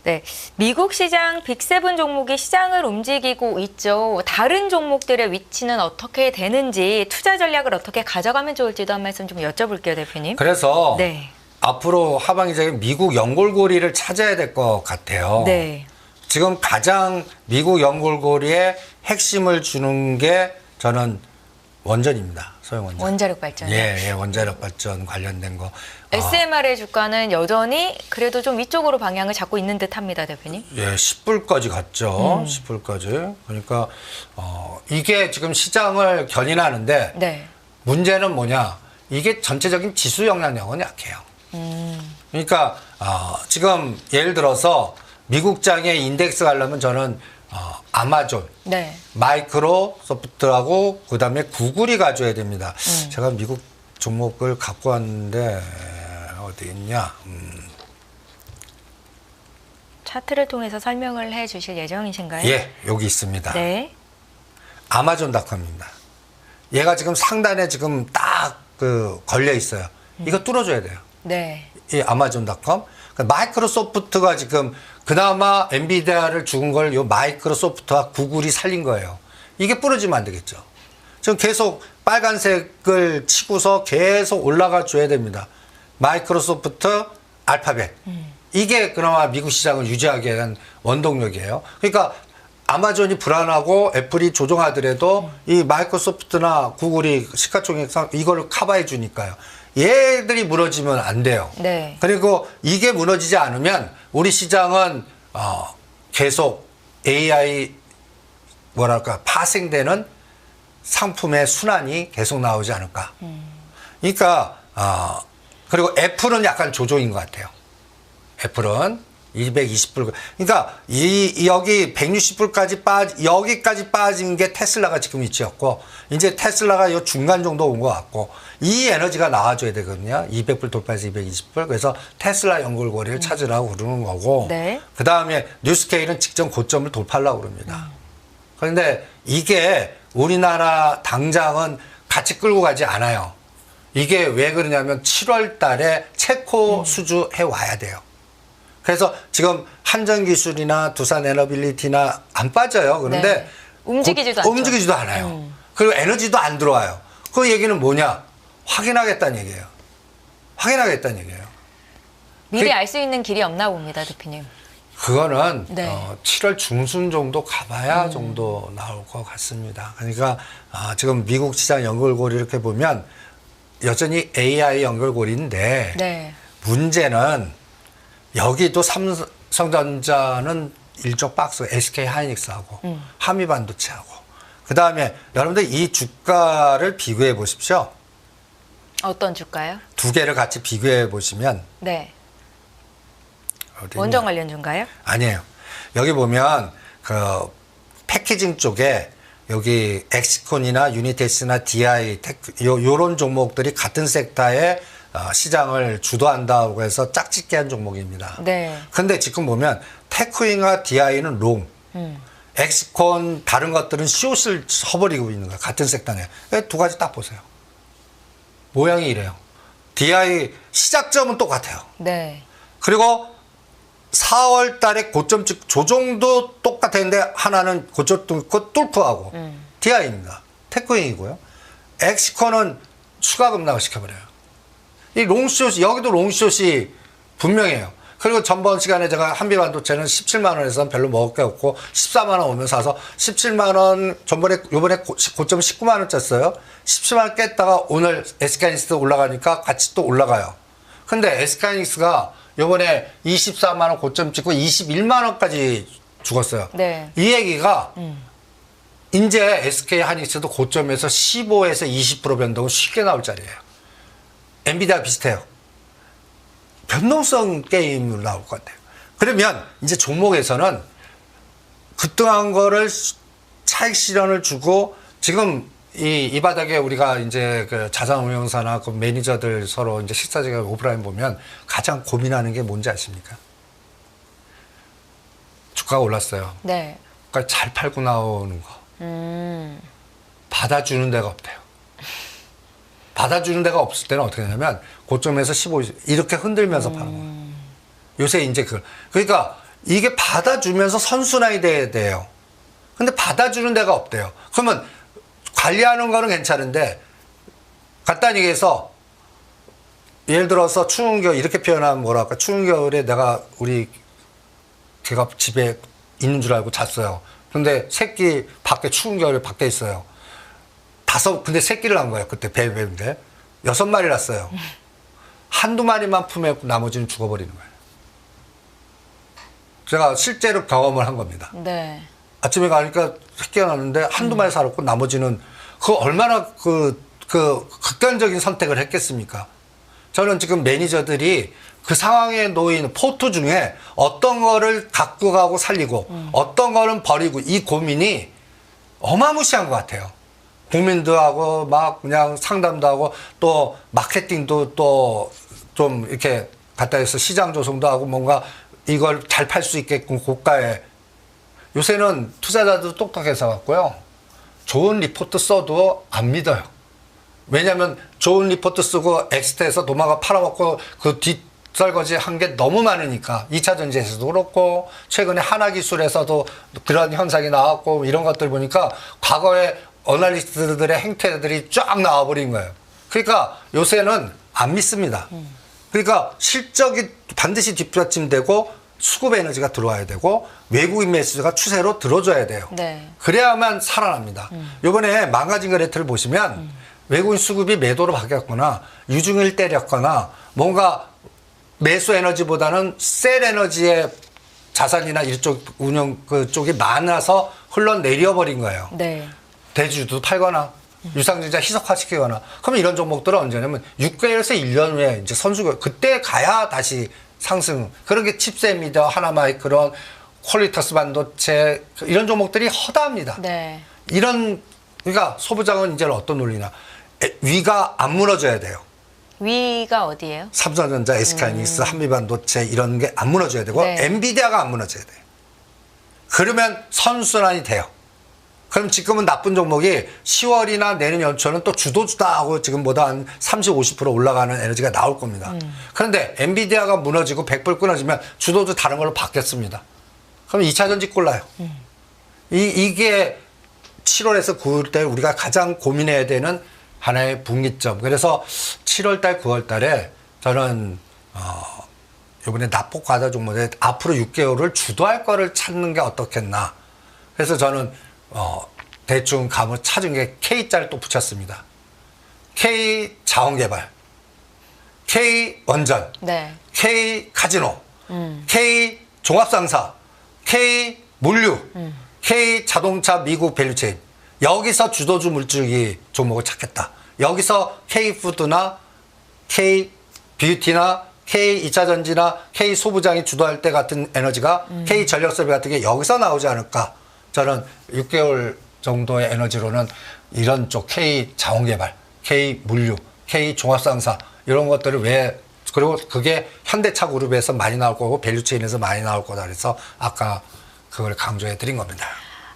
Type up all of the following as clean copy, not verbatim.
네, 미국 시장 빅7 종목이 시장을 움직이고 있죠. 다른 종목들의 위치는 어떻게 되는지, 투자 전략을 어떻게 가져가면 좋을지도 한 말씀 좀 여쭤볼게요, 대표님. 그래서 네. 앞으로 하반기적인 미국 연골고리를 찾아야 될 것 같아요. 네. 지금 가장 미국 연골고리에 핵심을 주는 게 저는 원전입니다. 소형 원전. 원자력 발전. 예, 원자력 발전 관련된 거. SMR의 주가는 여전히 그래도 좀 위쪽으로 방향을 잡고 있는 듯합니다, 대표님. 예, 10불까지 갔죠. 10불까지. 그러니까 이게 지금 시장을 견인하는데 네. 문제는 뭐냐? 이게 전체적인 지수 영향력은 약해요. 그러니까 지금 예를 들어서 미국장에 인덱스 가려면 저는 아마존, 네. 마이크로소프트하고 그다음에 구글이 가져야 됩니다. 제가 미국 종목을 갖고 왔는데 어디 있냐? 차트를 통해서 설명을 해 주실 예정이신가요? 예, 여기 있습니다. 네. 아마존닷컴입니다. 얘가 지금 상단에 지금 딱 걸려 있어요. 이거 뚫어줘야 돼요. 네. 이 아마존닷컴. 그러니까 마이크로소프트가 지금 그나마 엔비디아를 죽은 걸 요 마이크로소프트와 구글이 살린 거예요. 이게 부러지면 안 되겠죠. 지금 계속 빨간색을 치고서 계속 올라가 줘야 됩니다. 마이크로소프트, 알파벳. 이게 그나마 미국 시장을 유지하게 한 원동력이에요. 그러니까 아마존이 불안하고 애플이 조정하더라도 이 마이크로소프트나 구글이 시가총액상 이걸 커버해 주니까요. 얘들이 무너지면 안 돼요. 네. 그리고 이게 무너지지 않으면 우리 시장은 계속 AI 뭐랄까 파생되는 상품의 순환이 계속 나오지 않을까. 그러니까 그리고 애플은 약간 조정인 것 같아요. 애플은 220불. 그러니까 여기 160불까지 여기까지 빠진 게 테슬라가 지금 위치였고, 이제 테슬라가 이 중간 정도 온 것 같고, 이 에너지가 나와줘야 되거든요. 200불 돌파해서 220불. 그래서 테슬라 연결고리를 찾으라고 그러는 거고, 네. 그 다음에 뉴스케일은 직전 고점을 돌파하려고 그럽니다. 그런데 이게 우리나라 당장은 같이 끌고 가지 않아요. 이게 왜 그러냐면 7월 달에 체코 수주해 와야 돼요. 그래서 지금 한전기술이나 두산에너빌리티나 안 빠져요. 그런데 네. 움직이지도 않죠. 움직이지도 않아요. 그리고 에너지도 안 들어와요. 그 얘기는 뭐냐? 확인하겠다는 얘기예요. 확인하겠다는 얘기예요. 미리 알 수 있는 길이 없나 봅니다, 대표님. 그거는 네. 7월 중순 정도 가봐야 정도 나올 것 같습니다. 그러니까 지금 미국 시장 연결고리 이렇게 보면 여전히 AI 연결고리인데 네. 문제는 여기도 삼성전자는 일종 박스, SK 하이닉스하고 한미반도체하고 그 다음에 여러분들 이 주가를 비교해 보십시오. 어떤 주가요? 두 개를 같이 비교해 보시면 네. 어디 원전 있냐? 관련주인가요? 아니에요. 여기 보면 그 패키징 쪽에 여기 엑시콘이나 유니텍스나 DI 요런 종목들이 같은 섹터에 시장을 주도한다고 해서 짝짓기 한 종목입니다. 네. 근데 지금 보면 테크윙과 DI는 롱, 엑시콘 다른 것들은 숏을 쳐버리고 있는 거예요. 같은 섹터네. 두 가지 딱 보세요. 모양이 이래요. DI 시작점은 똑같아요. 네. 그리고 4월 달에 고점 찍 조정도 똑같았는데 하나는 고점 뚫고 하고 DI입니다. 테크윙이고요. 엑시콘은 추가 급락을 시켜버려요. 이 롱숏이 여기도 롱숏이 분명해요. 그리고 전번 시간에 제가 한미반도체는 17만 원에서는 별로 먹을 게 없고 14만 원 오면 사서 17만 원 요번에 고점 19만 원짜였어요. 17만 원 깼다가 오늘 SK하이닉스 올라가니까 같이 또 올라가요. 근데 SK하이닉스가 요번에 24만 원 고점 찍고 21만 원까지 죽었어요. 네. 이 얘기가 이제 SK하이닉스도 고점에서 15에서 20% 변동은 쉽게 나올 자리예요. 엔비디아 비슷해요. 변동성 게임으로 나올 것 같아요. 그러면 이제 종목에서는 급등한 거를 차익 실현을 주고 지금 이 바닥에 우리가 이제 그 자산운용사나 그 매니저들 서로 이제 식사지가 오프라인 보면 가장 고민하는 게 뭔지 아십니까? 주가가 올랐어요. 네. 그러니까 잘 팔고 나오는 거. 받아주는 데가 없대요. 받아주는 데가 없을 때는 어떻게 하냐면 고점에서 15 이렇게 흔들면서 파는 거예요. 요새 이제 그러니까 이게 받아주면서 선순환이 돼야 돼요. 근데 받아주는 데가 없대요. 그러면 관리하는 거는 괜찮은데 간단히 얘기해서 예를 들어서 추운 겨울 이렇게 표현하면 뭐랄까 추운 겨울에 걔가 집에 있는 줄 알고 잤어요. 근데 새끼 밖에 추운 겨울에 밖에 있어요. 근데 새끼를 낳은 거예요. 그때 베베인데 6마리 낳았어요. 한두 마리만 품에 나머지는 죽어버리는 거예요. 제가 실제로 경험을 한 겁니다. 네. 아침에 가니까 새끼가 났는데 한두 마리 살았고 나머지는 얼마나 극단적인 선택을 했겠습니까? 저는 지금 매니저들이 그 상황에 놓인 포트 중에 어떤 거를 갖고 가고 살리고 어떤 거는 버리고 이 고민이 어마무시한 것 같아요. 고민도 하고 막 그냥 상담도 하고 또 마케팅도 또 좀 이렇게 갖다 해서 시장 조성도 하고 뭔가 이걸 잘 팔 수 있게끔 고가에 요새는 투자자도 똑똑해서 갖고요. 좋은 리포트 써도 안 믿어요. 왜냐하면 좋은 리포트 쓰고 엑스트에서 도마가 팔아먹고 그 뒷설거지 한 게 너무 많으니까 2차 전지에서도 그렇고 최근에 하나기술에서도 그런 현상이 나왔고 이런 것들 보니까 과거에 어널리스트들의 행태들이 쫙 나와버린 거예요. 그러니까 요새는 안 믿습니다. 그러니까 실적이 반드시 뒷받침되고 수급 에너지가 들어와야 되고 외국인 매수가 추세로 들어줘야 돼요. 네. 그래야만 살아납니다. 이번에 망가진 거래틀을 보시면 외국인 수급이 매도로 바뀌었거나 유중을 때렸거나 뭔가 매수 에너지보다는 셀 에너지의 자산이나 이쪽 운영 그쪽이 많아서 흘러내려 버린 거예요. 네. 대주주도 팔거나 유상증자 희석화시키거나 그러면 이런 종목들은 언제냐면 6개월에서 1년 후에 이제 선수가 그때 가야 다시 상승. 그런 게 칩셋미디어, 하나마이크론, 퀄리터스 반도체 이런 종목들이 허다합니다. 네. 그러니까 소부장은 이제 어떤 논리나 위가 안 무너져야 돼요. 위가 어디예요? 삼성전자, SK하이닉스, 한미반도체 이런 게 안 무너져야 되고 네. 엔비디아가 안 무너져야 돼요. 그러면 선순환이 돼요. 그럼 지금은 나쁜 종목이 10월이나 내년 연초는 또 주도주다 하고 지금보다 한 30, 50% 올라가는 에너지가 나올 겁니다. 그런데 엔비디아가 무너지고 100불 끊어지면 주도주 다른 걸로 바뀌었습니다. 그럼 2차 전지 꼴라요. 이게 7월에서 9월 때 우리가 가장 고민해야 되는 하나의 분기점. 그래서 7월 달, 9월 달에 저는 이번에 납폭 과다 종목에 앞으로 6개월을 주도할 거를 찾는 게 어떻겠나. 그래서 저는 대충 감을 찾은 게 K자를 또 붙였습니다. K 자원개발, K 원전, 네. K 카지노, K 종합상사, K 물류, K 자동차 미국 밸류체인. 여기서 주도주 물주기 종목을 찾겠다. 여기서 K 푸드나 K 뷰티나 K 2차 전지나 K 소부장이 주도할 때 같은 에너지가 K 전력설비 같은 게 여기서 나오지 않을까. 저는 6개월 정도의 에너지로는 이런 쪽 K 자원개발, K 물류, K 종합상사 이런 것들을 그리고 그게 현대차 그룹에서 많이 나올 거고 밸류체인에서 많이 나올 거다 그래서 아까 그걸 강조해 드린 겁니다.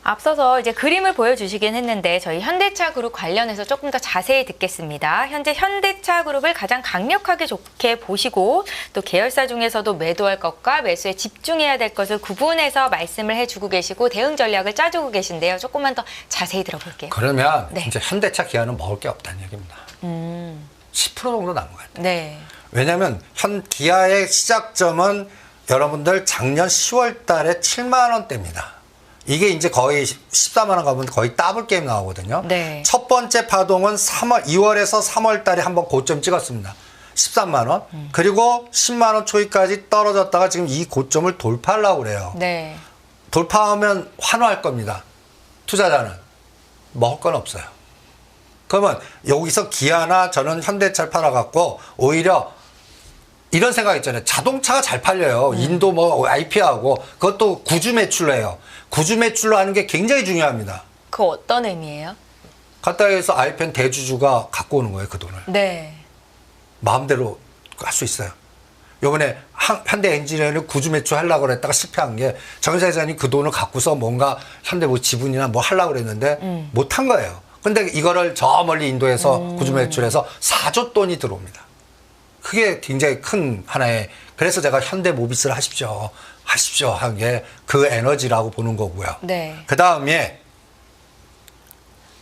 앞서서 이제 그림을 보여주시긴 했는데 저희 현대차 그룹 관련해서 조금 더 자세히 듣겠습니다. 현재 현대차 그룹을 가장 강력하게 좋게 보시고 또 계열사 중에서도 매도할 것과 매수에 집중해야 될 것을 구분해서 말씀을 해주고 계시고 대응 전략을 짜주고 계신데요. 조금만 더 자세히 들어볼게요. 그러면 네. 이제 현대차 기아는 먹을 게 없다는 얘기입니다. 10% 정도 남은 것 같아요. 네. 왜냐하면 기아의 시작점은 여러분들 작년 10월 달에 7만 원대입니다. 이게 이제 거의 14만 원 가면 거의 더블 게임 나오거든요. 네. 첫 번째 파동은 2월에서 3월 달에 한번 고점 찍었습니다. 13만 원. 그리고 10만 원 초이까지 떨어졌다가 지금 이 고점을 돌파하려고 그래요. 네. 돌파하면 환호할 겁니다. 투자자는. 먹을 건 없어요. 그러면 여기서 기아나 저는 현대차를 팔아갖고 오히려 이런 생각 있잖아요. 자동차가 잘 팔려요. 인도 뭐 IP하고 그것도 구주 매출로 해요. 구주 매출로 하는 게 굉장히 중요합니다. 그 어떤 의미예요? 갖다 해서 아이펜 대주주가 갖고 오는 거예요. 그 돈을. 네. 마음대로 할 수 있어요. 요번에 현대 엔지니어링 구주 매출 하려고 그랬다가 실패한 게 정사장이 그 돈을 갖고서 뭔가 현대 뭐 지분이나 뭐 하려고 그랬는데 못한 거예요. 근데 이거를 저 멀리 인도에서 구주 매출해서 4조 돈이 들어옵니다. 그게 굉장히 큰 하나의 그래서 제가 현대 모비스를 하십시오. 하십시오 한 게 그 에너지라고 보는 거고요. 네. 그 다음에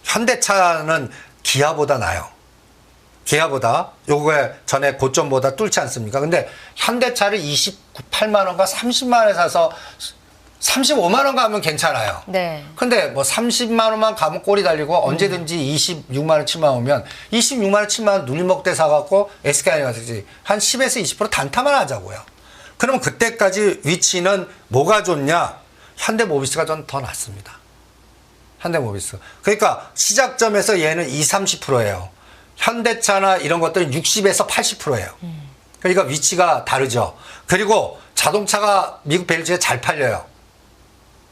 현대차는 기아보다 나아요. 기아보다 요거에 전에 고점보다 뚫지 않습니까? 근데 현대차를 28만 원과 30만 원에 사서 35만 원 가면 괜찮아요. 네. 근데 뭐 30만 원만 가면 꼬리 달리고 언제든지 26만 원, 7만 원 오면 26만 원, 7만 원 눌림목대 사갖고 SKI 가든지 한 10에서 20% 단타만 하자고요. 그럼 그때까지 위치는 뭐가 좋냐? 현대모비스가 좀 더 낫습니다. 현대모비스. 그러니까 시작점에서 얘는 20, 30%예요. 현대차나 이런 것들은 60에서 80%예요. 그러니까 위치가 다르죠. 그리고 자동차가 미국 벨트에 잘 팔려요.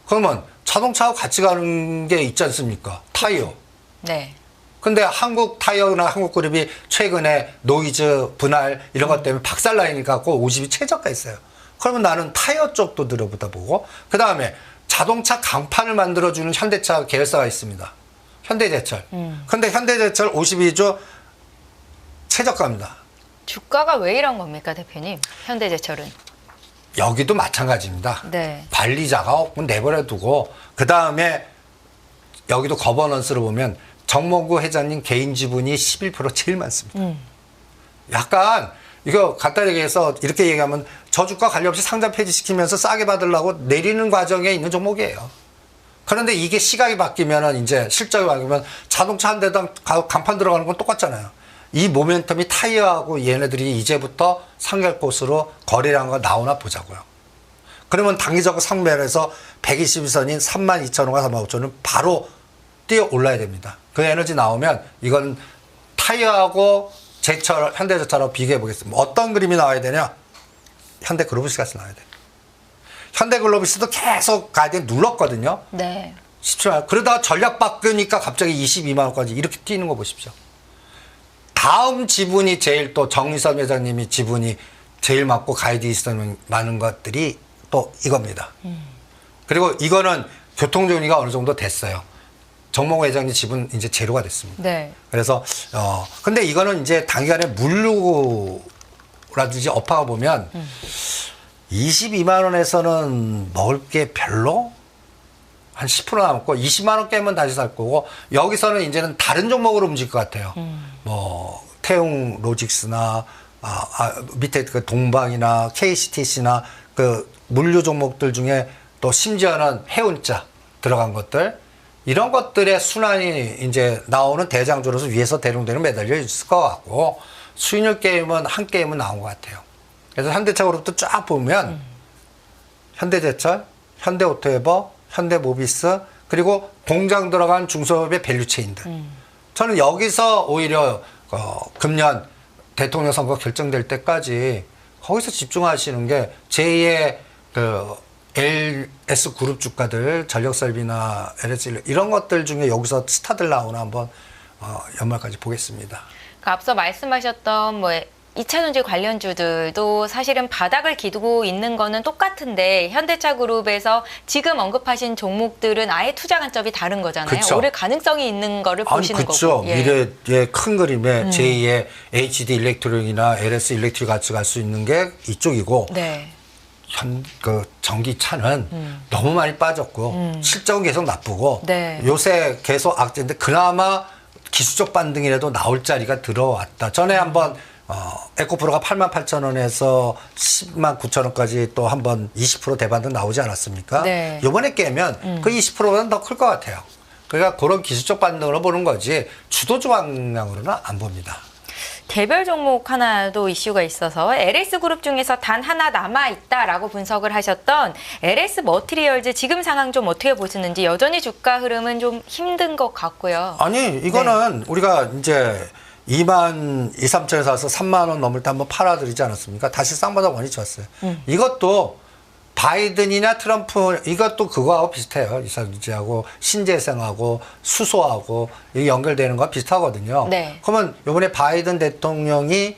그러면 자동차하고 같이 가는 게 있지 않습니까? 타이어. 네. 근데 한국 타이어나 한국 그룹이 최근에 노이즈, 분할 이런 것 때문에 박살나니까 그 50이 최저가 있어요. 그러면 나는 타이어 쪽도 들어보다 보고 그 다음에 자동차 강판을 만들어주는 현대차 계열사가 있습니다. 현대제철. 근데 현대제철 52조 최저가입니다. 주가가 왜 이런 겁니까, 대표님? 현대제철은. 여기도 마찬가지입니다. 네. 관리자가 내버려 두고 그 다음에 여기도 거버넌스를 보면 정몽구 회장님 개인 지분이 11% 제일 많습니다. 약간 이거 간단하게 얘기해서 이렇게 얘기하면 저주가 관리 없이 상장 폐지시키면서 싸게 받으려고 내리는 과정에 있는 종목이에요. 그런데 이게 시각이 바뀌면은 이제 실적이 바뀌면 자동차 한 대당 간판 들어가는 건 똑같잖아요. 이 모멘텀이 타이어하고 얘네들이 이제부터 상결꽃으로 거래량가 나오나 보자고요. 그러면 단기적으로 상면에서 122선인 32,000원과 35,000원은 바로 뛰어 올라야 됩니다. 그 에너지 나오면 이건 타이어하고 제철, 현대제철하고 비교해 보겠습니다. 어떤 그림이 나와야 되냐? 현대글로비스가 나와야 돼요. 현대글로비스도 계속 가이드에 눌렀거든요. 네. 쉽지 않아요. 그러다가 전략 바꾸니까 갑자기 22만 원까지 이렇게 뛰는 거 보십시오. 다음 지분이 제일 또 정의선 회장님이 지분이 제일 많고 가이드 있으면 많은 것들이 또 이겁니다. 그리고 이거는 교통정리가 어느 정도 됐어요. 정몽 회장님 지분 이제 제로가 됐습니다. 네. 그래서 근데 이거는 이제 단기간에 물류라든지 업화가 보면 22만 원에서는 먹을 게 별로 한 10% 남고 20만 원 깨면 다시 살 거고 여기서는 이제는 다른 종목으로 움직일 것 같아요. 뭐 태용 로직스나 밑에 그 동방이나 KCTC나 그 물류 종목들 중에 또 심지어는 해운자 들어간 것들 이런 것들의 순환이 이제 나오는 대장주로서 위에서 대롱대롱 매달려 있을 것 같고 수익률 게임은 한 게임은 나온 것 같아요. 그래서 현대차그룹도 쫙 보면 현대제철, 현대오토에버, 현대모비스 그리고 공장 들어간 중소업의 밸류체인들. 저는 여기서 오히려 금년 대통령 선거 결정될 때까지 거기서 집중하시는 게 제2의 그 LS 그룹 주가들 전력설비나 LS 이런 것들 중에 여기서 스타들 나오나 한번 연말까지 보겠습니다. 그 앞서 말씀하셨던 뭐 2차전지 관련주들도 사실은 바닥을 기두고 있는 거는 똑같은데 현대차 그룹에서 지금 언급하신 종목들은 아예 투자 관점이 다른 거잖아요. 그쵸. 오를 가능성이 있는 거를 보시는 그쵸. 거고. 예. 미래의 큰 그림에 제2의 HD 일렉트릭이나 LS 일렉트릭 같이 갈 수 있는 게 이쪽이고 네. 그 전기차는 너무 많이 빠졌고 실적은 계속 나쁘고 네. 요새 계속 악재인데 그나마 기술적 반등이라도 나올 자리가 들어왔다. 전에 한번 에코프로가 88,000원에서 109,000원까지 또 한번 20% 대반등 나오지 않았습니까? 네. 이번에 깨면 그 20%보다는 더 클 것 같아요. 그러니까 그런 기술적 반등으로 보는 거지 주도주 방향으로는 안 봅니다. 개별 종목 하나도 이슈가 있어서 LS그룹 중에서 단 하나 남아있다라고 분석을 하셨던 LS 머티리얼즈 지금 상황 좀 어떻게 보시는지 여전히 주가 흐름은 좀 힘든 것 같고요. 아니 이거는 우리가 이제 2만 2, 3천에서 와서 3만 원 넘을 때 한번 팔아드리지 않았습니까? 다시 쌍바닥 원이 좋았어요. 이것도 바이든이나 트럼프 이것도 그거하고 비슷해요. 이사주지하고 신재생하고 수소하고 이게 연결되는 거 비슷하거든요. 네. 그러면 이번에 바이든 대통령이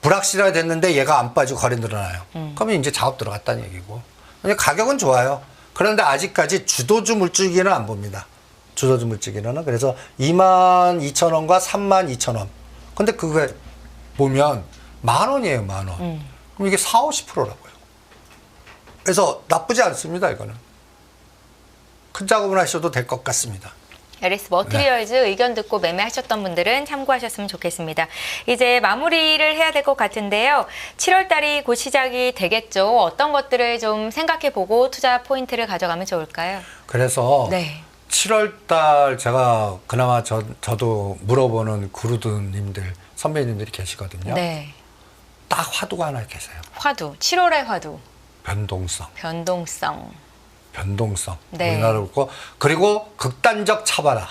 불확실하게 됐는데 얘가 안 빠지고 거래 늘어나요. 그러면 이제 작업 들어갔다는 얘기고. 근데 가격은 좋아요. 그런데 아직까지 주도주 물주기는 안 봅니다. 주도주 물주기는. 그래서 22,000원과 32,000원. 근데 그거 보면 10,000원이에요, 10,000원. 그럼 이게 4, 50%라고요. 그래서 나쁘지 않습니다. 이거는 큰 작업을 하셔도 될 것 같습니다. LS 머티리얼즈 의견 듣고 매매하셨던 분들은 참고하셨으면 좋겠습니다. 이제 마무리를 해야 될 것 같은데요. 7월 달이 곧 시작이 되겠죠. 어떤 것들을 좀 생각해보고 투자 포인트를 가져가면 좋을까요? 그래서 네. 7월 달 제가 그나마 저도 물어보는 구루드님들, 선배님들이 계시거든요. 네. 딱 화두가 하나 계세요. 화두, 7월의 화두. 변동성. 네. 우리나라로 있고, 그리고 극단적 차별화.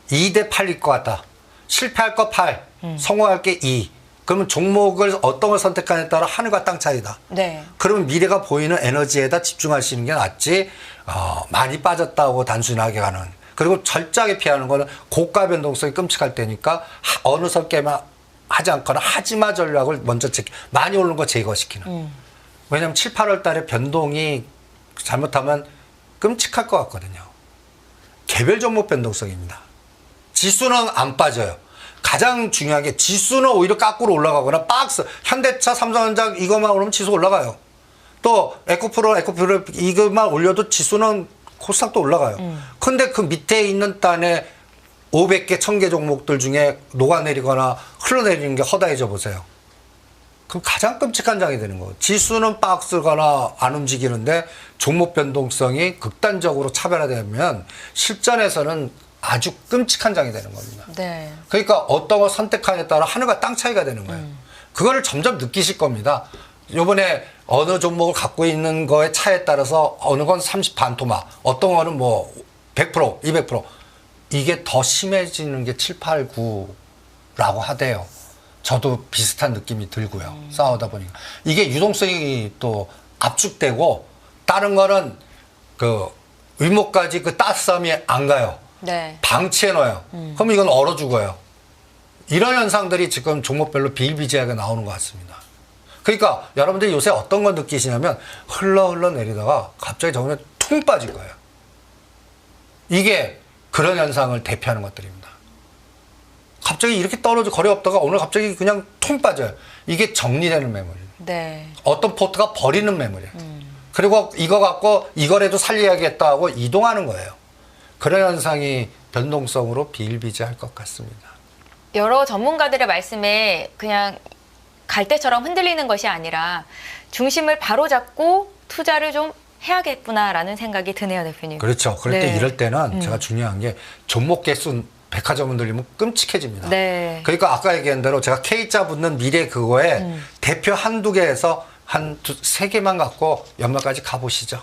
2대 8일 것 같다. 실패할 거 8, 성공할 게 2. 그러면 종목을 어떤 걸 선택하느냐에 따라 하늘과 땅 차이다. 네. 그러면 미래가 보이는 에너지에다 집중하시는 게 낫지, 많이 빠졌다고 단순하게 가는. 그리고 철저하게 피하는 거는 고가 변동성이 끔찍할 때니까 어느 설계만 하지 않거나 하지마 전략을 먼저 많이 오르는 거 제거시키는. 왜냐하면 7, 8월 달에 변동이 잘못하면 끔찍할 것 같거든요. 개별 종목 변동성입니다. 지수는 안 빠져요. 가장 중요한 게 지수는 오히려 거꾸로 올라가거나 박스, 현대차, 삼성전자 이것만 오르면 지수 올라가요. 또 에코프로 이것만 올려도 지수는 코스닥도 올라가요. 근데 그 밑에 있는 단에 500개, 1000개 종목들 중에 녹아내리거나 흘러내리는 게 허다해져 보세요. 그럼 가장 끔찍한 장이 되는 거예요. 지수는 박스거나 안 움직이는데 종목 변동성이 극단적으로 차별화되면 실전에서는 아주 끔찍한 장이 되는 겁니다. 네. 그러니까 어떤 걸 선택하냐에 따라 하늘과 땅 차이가 되는 거예요. 그거를 점점 느끼실 겁니다. 요번에 어느 종목을 갖고 있는 거에 차에 따라서 어느 건 30 반토막, 어떤 거는 뭐 100%, 200%. 이게 더 심해지는 게 7, 8, 9라고 하대요. 저도 비슷한 느낌이 들고요. 싸우다 보니까. 이게 유동성이 또 압축되고, 다른 거는 그 위목까지 그 따스함이 안 가요. 네. 방치해 놔요. 그럼 이건 얼어 죽어요. 이런 현상들이 지금 종목별로 비일비재하게 나오는 것 같습니다. 그러니까 여러분들이 요새 어떤 걸 느끼시냐면 흘러 내리다가 갑자기 저번에 퉁 빠질 거예요. 이게 그런 현상을 대표하는 것들입니다. 갑자기 이렇게 떨어져 거래 없다가 오늘 갑자기 그냥 퉁 빠져요. 이게 정리되는 매물이에요. 네. 어떤 포트가 버리는 매물이에요. 그리고 이거 갖고 이거라도 살려야겠다 하고 이동하는 거예요. 그런 현상이 변동성으로 비일비재할 것 같습니다. 여러 전문가들의 말씀에 그냥 갈대처럼 흔들리는 것이 아니라 중심을 바로잡고 투자를 좀 해야겠구나라는 생각이 드네요, 대표님. 그렇죠. 그럴 때 네. 이럴 때는 제가 중요한 게 종목 개수 백화점을 들리면 끔찍해집니다. 네. 그러니까 아까 얘기한 대로 제가 K자 붙는 미래 그거에 대표 한두 개에서 한 3개만 갖고 연말까지 가보시죠.